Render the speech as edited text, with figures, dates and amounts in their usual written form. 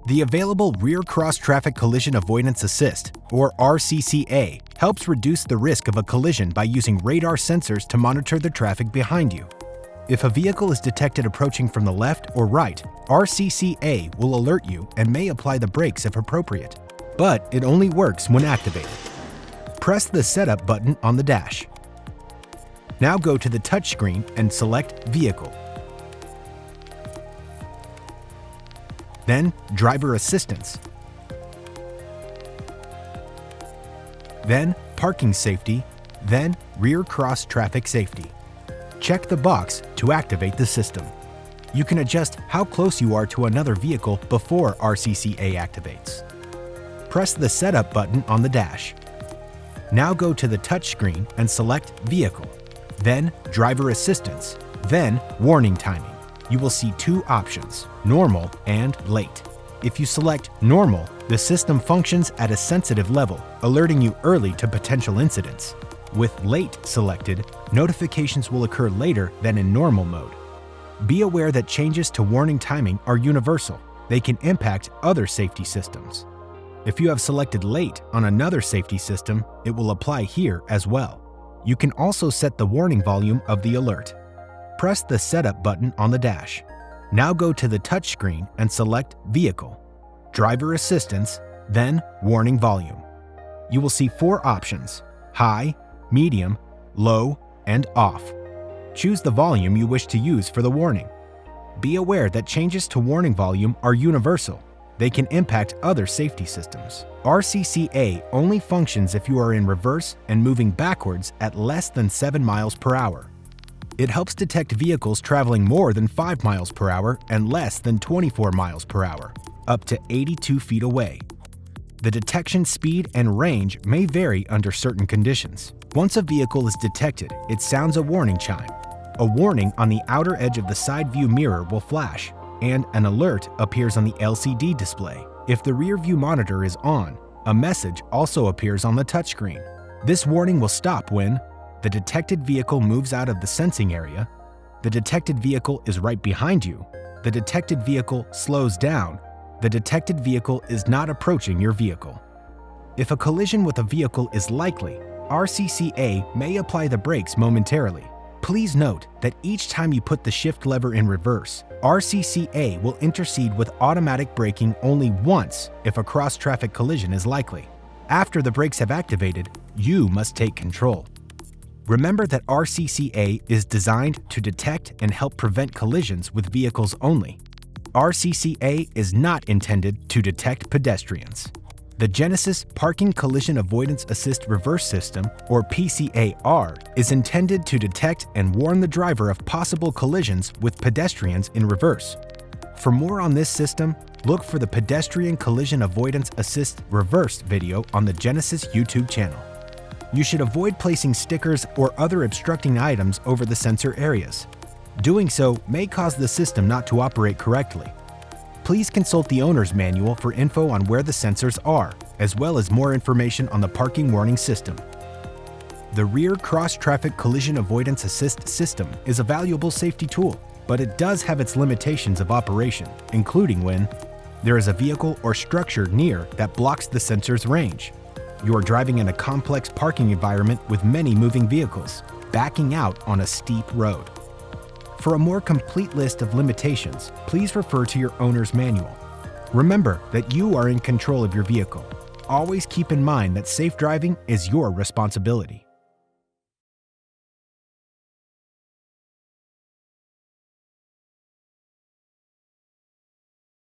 The available Rear Cross Traffic Collision Avoidance Assist, or RCCA, helps reduce the risk of a collision by using radar sensors to monitor the traffic behind you. If a vehicle is detected approaching from the left or right, RCCA will alert you and may apply the brakes if appropriate. But it only works when activated. Press the Setup button on the dash. Now go to the touchscreen and select Vehicle. Then Driver Assistance. Then Parking Safety, then Rear Cross Traffic Safety. Check the box to activate the system. You can adjust how close you are to another vehicle before RCCA activates. Press the Setup button on the dash. Now go to the touchscreen and select Vehicle, then Driver Assistance, then Warning Timing. You will see two options, Normal and Late. If you select Normal, the system functions at a sensitive level, alerting you early to potential incidents. With Late selected, notifications will occur later than in normal mode. Be aware that changes to warning timing are universal. They can impact other safety systems. If you have selected Late on another safety system, it will apply here as well. You can also set the warning volume of the alert. Press the Setup button on the dash. Now go to the touchscreen and select Vehicle, Driver Assistance, then Warning Volume. You will see four options: High, Medium, Low, and Off. Choose the volume you wish to use for the warning. Be aware that changes to warning volume are universal. They can impact other safety systems. RCCA only functions if you are in reverse and moving backwards at less than 7 miles per hour. It helps detect vehicles traveling more than 5 miles per hour and less than 24 miles per hour, up to 82 feet away. The detection speed and range may vary under certain conditions. Once a vehicle is detected, it sounds a warning chime. A warning on the outer edge of the side view mirror will flash, and an alert appears on the LCD display. If the rear view monitor is on, a message also appears on the touchscreen. This warning will stop when the detected vehicle moves out of the sensing area, the detected vehicle is right behind you, the detected vehicle slows down, the detected vehicle is not approaching your vehicle. If a collision with a vehicle is likely, RCCA may apply the brakes momentarily. Please note that each time you put the shift lever in reverse, RCCA will intercede with automatic braking only once if a cross-traffic collision is likely. After the brakes have activated, you must take control. Remember that RCCA is designed to detect and help prevent collisions with vehicles only. RCCA is not intended to detect pedestrians. The Genesis Parking Collision Avoidance Assist Reverse System, or PCAR, is intended to detect and warn the driver of possible collisions with pedestrians in reverse. For more on this system, look for the Pedestrian Collision Avoidance Assist Reverse video on the Genesis YouTube channel. You should avoid placing stickers or other obstructing items over the sensor areas. Doing so may cause the system not to operate correctly. Please consult the owner's manual for info on where the sensors are, as well as more information on the parking warning system. The Rear Cross Traffic Collision Avoidance Assist system is a valuable safety tool, but it does have its limitations of operation, including when there is a vehicle or structure near that blocks the sensor's range. You are driving in a complex parking environment with many moving vehicles, backing out on a steep road. For a more complete list of limitations, please refer to your owner's manual. Remember that you are in control of your vehicle. Always keep in mind that safe driving is your responsibility.